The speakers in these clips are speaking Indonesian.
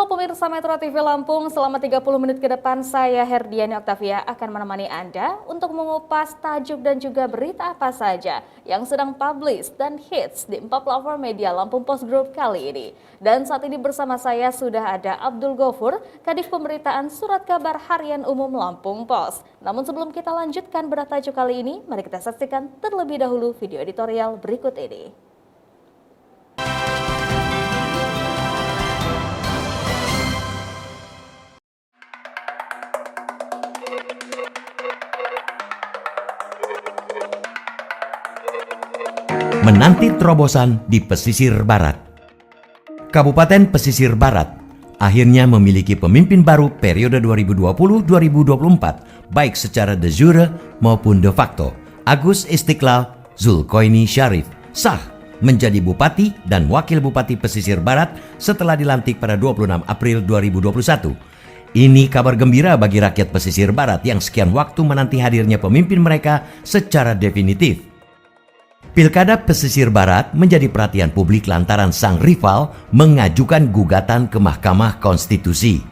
Halo pemirsa Metro TV Lampung, selama 30 menit ke depan saya Herdiani Oktavia akan menemani Anda untuk mengupas tajuk dan juga berita apa saja yang sedang publish dan hits di 4 platform media Lampung Post Group kali ini. Dan saat ini bersama saya sudah ada Abdul Ghafur, Kadif Pemberitaan Surat Kabar Harian Umum Lampung Post. Namun sebelum kita lanjutkan berita tajuk kali ini, mari kita saksikan terlebih dahulu video editorial berikut ini. Menanti terobosan di pesisir barat. Kabupaten Pesisir Barat akhirnya memiliki pemimpin baru periode 2020-2024, baik secara de jure maupun de facto. Agus Istiqlal Zulkoini Syarif sah menjadi Bupati dan Wakil Bupati Pesisir Barat setelah dilantik pada 26 April 2021. Ini kabar gembira bagi rakyat Pesisir Barat yang sekian waktu menanti hadirnya pemimpin mereka secara definitif. Pilkada Pesisir Barat menjadi perhatian publik lantaran sang rival mengajukan gugatan ke Mahkamah Konstitusi.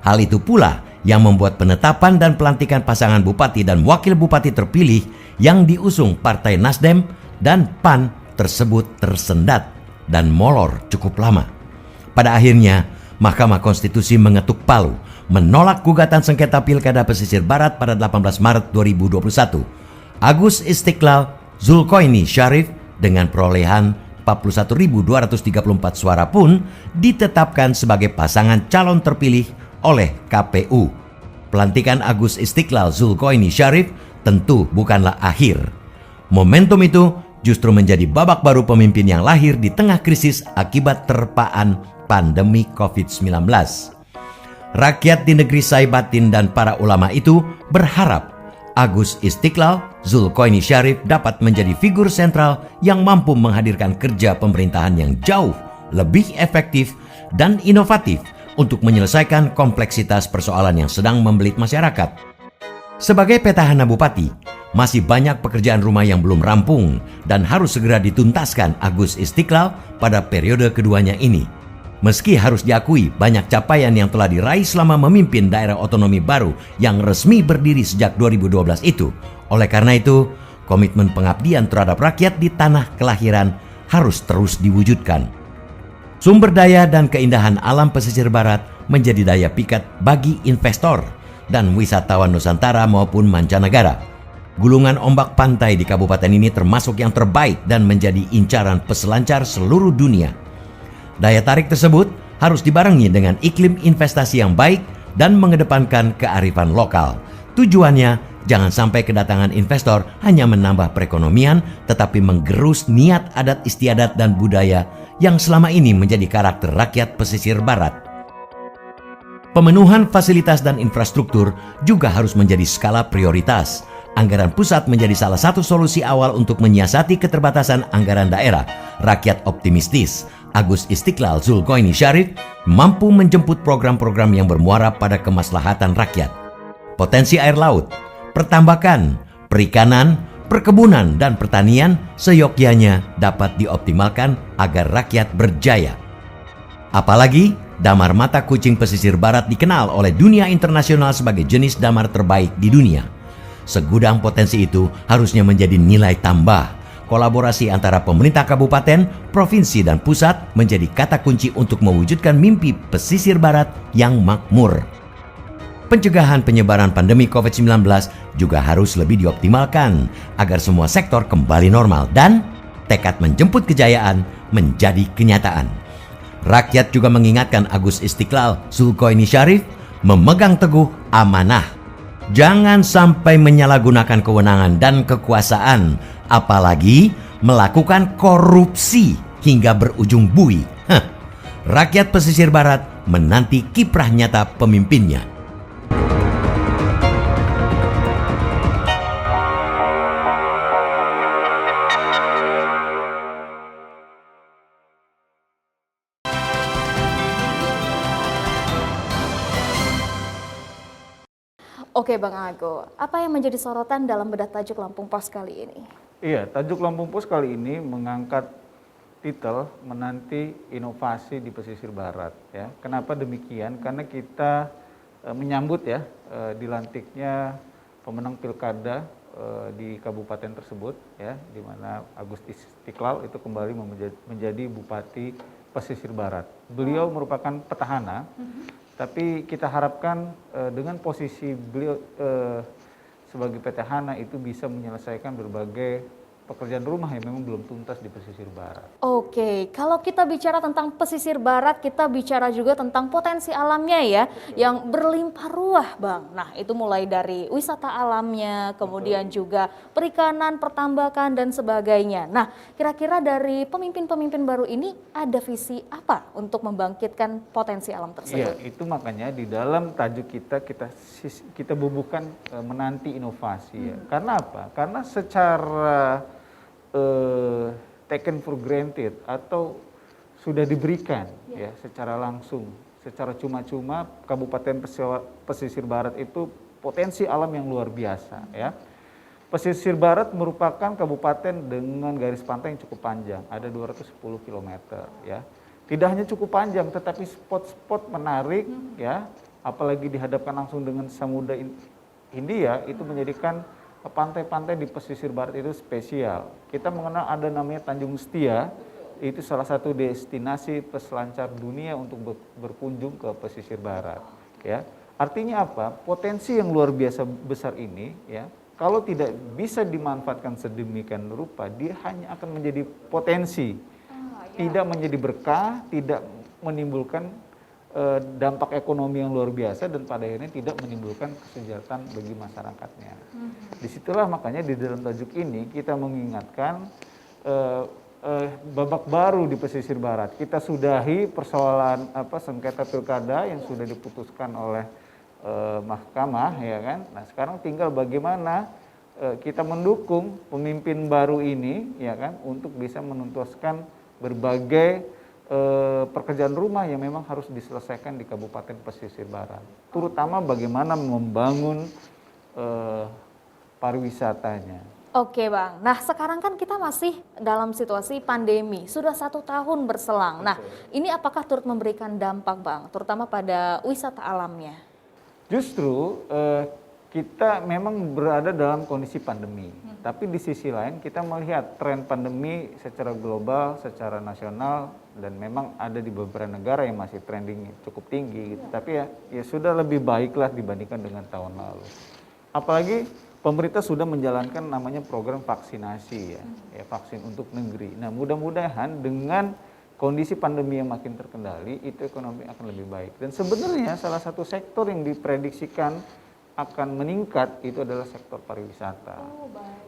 Hal itu pula yang membuat penetapan dan pelantikan pasangan bupati dan wakil bupati terpilih yang diusung Partai Nasdem dan PAN tersebut tersendat dan molor cukup lama. Pada akhirnya, Mahkamah Konstitusi mengetuk palu, menolak gugatan sengketa Pilkada Pesisir Barat pada 18 Maret 2021. Agus Istiqlal Zulkoini Syarif dengan perolehan 41.234 suara pun ditetapkan sebagai pasangan calon terpilih oleh KPU. Pelantikan Agus Istiqlal Zulkoini Syarif tentu bukanlah akhir. Momentum itu justru menjadi babak baru pemimpin yang lahir di tengah krisis akibat terpaan pandemi COVID-19. Rakyat di negeri Saibatin dan para ulama itu berharap Agus Istiqlal Zulkoini Syarif dapat menjadi figur sentral yang mampu menghadirkan kerja pemerintahan yang jauh lebih efektif dan inovatif untuk menyelesaikan kompleksitas persoalan yang sedang membelit masyarakat. Sebagai petahana bupati, masih banyak pekerjaan rumah yang belum rampung dan harus segera dituntaskan Agus Istiqlal pada periode keduanya ini. Meski harus diakui banyak capaian yang telah diraih selama memimpin daerah otonomi baru yang resmi berdiri sejak 2012 itu. Oleh karena itu, komitmen pengabdian terhadap rakyat di tanah kelahiran harus terus diwujudkan. Sumber daya dan keindahan alam pesisir barat menjadi daya pikat bagi investor dan wisatawan Nusantara maupun mancanegara. Gulungan ombak pantai di kabupaten ini termasuk yang terbaik dan menjadi incaran peselancar seluruh dunia. Daya tarik tersebut harus dibarengi dengan iklim investasi yang baik dan mengedepankan kearifan lokal. Tujuannya, jangan sampai kedatangan investor hanya menambah perekonomian, tetapi menggerus niat adat istiadat dan budaya yang selama ini menjadi karakter rakyat pesisir barat. Pemenuhan fasilitas dan infrastruktur juga harus menjadi skala prioritas. Anggaran pusat menjadi salah satu solusi awal untuk menyiasati keterbatasan anggaran daerah. Rakyat optimistis Agus Istiqlal Zulkoini Syarif mampu menjemput program-program yang bermuara pada kemaslahatan rakyat. Potensi air laut, pertambakan, perikanan, perkebunan, dan pertanian seyogyanya dapat dioptimalkan agar rakyat berjaya. Apalagi, damar mata kucing pesisir barat dikenal oleh dunia internasional sebagai jenis damar terbaik di dunia. Segudang potensi itu harusnya menjadi nilai tambah. Kolaborasi antara pemerintah kabupaten, provinsi, dan pusat menjadi kata kunci untuk mewujudkan mimpi pesisir barat yang makmur. Pencegahan penyebaran pandemi COVID-19 juga harus lebih dioptimalkan agar semua sektor kembali normal dan tekad menjemput kejayaan menjadi kenyataan. Rakyat juga mengingatkan Agus Istiqlal Zulkoini Syarif memegang teguh amanah. Jangan sampai menyalahgunakan kewenangan dan kekuasaan, apalagi melakukan korupsi hingga berujung bui. Rakyat pesisir barat menanti kiprah nyata pemimpinnya. Oke Bang Ago, apa yang menjadi sorotan dalam bedah tajuk Lampung Pos kali ini? Iya, tajuk Lampung Pos kali ini mengangkat titel menanti inovasi di pesisir barat ya. Kenapa demikian? Karena kita menyambut ya dilantiknya pemenang pilkada di kabupaten tersebut ya, di mana Agus Istiqlal itu kembali menjadi Bupati Pesisir Barat. Beliau merupakan petahana, tapi kita harapkan dengan posisi beliau sebagai petahana itu bisa menyelesaikan berbagai pekerjaan rumah yang memang belum tuntas di pesisir barat. Oke, kalau kita bicara tentang pesisir barat, kita bicara juga tentang potensi alamnya ya, yang berlimpah ruah, Bang. Nah, itu mulai dari wisata alamnya, kemudian juga perikanan, pertambakan, dan sebagainya. Nah, kira-kira dari pemimpin-pemimpin baru ini ada visi apa untuk membangkitkan potensi alam Iya, tersebut? itu makanya di dalam tajuk kita bubuhkan menanti inovasi ya. Karena apa? Karena secara taken for granted atau sudah diberikan ya secara langsung, secara cuma-cuma Kabupaten Pesisir Barat itu potensi alam yang luar biasa ya. Pesisir Barat merupakan kabupaten dengan garis pantai yang cukup panjang, ada 210 km ya. Tidak hanya cukup panjang tetapi spot-spot menarik ya, apalagi dihadapkan langsung dengan Samudra Hindia itu menjadikan pantai-pantai di pesisir barat itu spesial. Kita mengenal ada namanya Tanjung Setia, itu salah satu destinasi peselancar dunia untuk berkunjung ke pesisir barat. Ya, artinya apa? Potensi yang luar biasa besar ini, ya, kalau tidak bisa dimanfaatkan sedemikian rupa, dia hanya akan menjadi potensi, tidak menjadi berkah, tidak menimbulkan dampak ekonomi yang luar biasa dan pada akhirnya tidak menimbulkan kesejahteraan bagi masyarakatnya. Disitulah makanya di dalam tajuk ini kita mengingatkan babak baru di pesisir barat. Kita sudahi persoalan sengketa pilkada yang sudah diputuskan oleh mahkamah, ya kan. Nah sekarang tinggal bagaimana kita mendukung pemimpin baru ini, ya kan, untuk bisa menuntaskan berbagai pekerjaan rumah yang memang harus diselesaikan di Kabupaten Pesisir Barat, terutama bagaimana membangun pariwisatanya. Oke Bang, nah sekarang kan kita masih dalam situasi pandemi, sudah 1 tahun berselang. Nah ini apakah turut memberikan dampak Bang, terutama pada wisata alamnya? Justru kita memang berada dalam kondisi pandemi, tapi di sisi lain kita melihat tren pandemi secara global, secara nasional, dan memang ada di beberapa negara yang masih trending cukup tinggi, gitu. Tapi ya sudah lebih baiklah dibandingkan dengan tahun lalu. Apalagi pemerintah sudah menjalankan namanya program vaksinasi ya vaksin untuk negeri. Nah mudah-mudahan dengan kondisi pandemi yang makin terkendali, itu ekonomi akan lebih baik. Dan sebenarnya salah satu sektor yang diprediksikan akan meningkat itu adalah sektor pariwisata.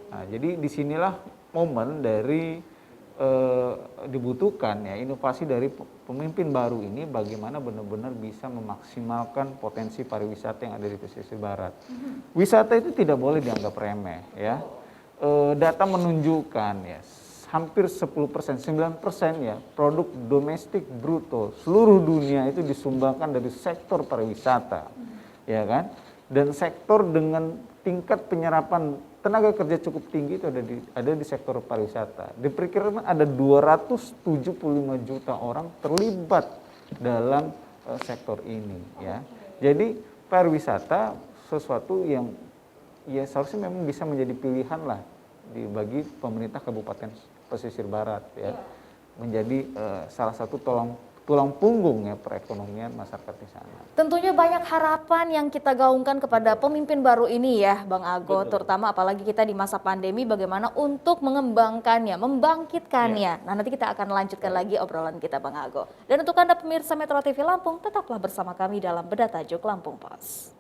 Nah, jadi disinilah momen dari dibutuhkan ya inovasi dari pemimpin baru ini, bagaimana benar-benar bisa memaksimalkan potensi pariwisata yang ada di pesisir barat. Wisata itu tidak boleh dianggap remeh ya. Data menunjukkan ya hampir 10%, 9% ya produk domestik bruto seluruh dunia itu disumbangkan dari sektor pariwisata, ya kan? Dan sektor dengan tingkat penyerapan tenaga kerja cukup tinggi itu ada di sektor pariwisata. Diperkirakan ada 275 juta orang terlibat dalam sektor ini ya. Jadi pariwisata sesuatu yang ya seharusnya memang bisa menjadi pilihan lah bagi pemerintah Kabupaten Pesisir Barat ya. Menjadi salah satu tulang punggung ya perekonomian masyarakat di sana. Tentunya banyak harapan yang kita gaungkan kepada pemimpin baru ini ya Bang Ago, terutama apalagi kita di masa pandemi bagaimana untuk mengembangkannya, membangkitkannya. Nah nanti kita akan lanjutkan lagi obrolan kita Bang Ago. Dan untuk Anda pemirsa Metro TV Lampung, tetaplah bersama kami dalam Bedah Tajuk Lampung Pos.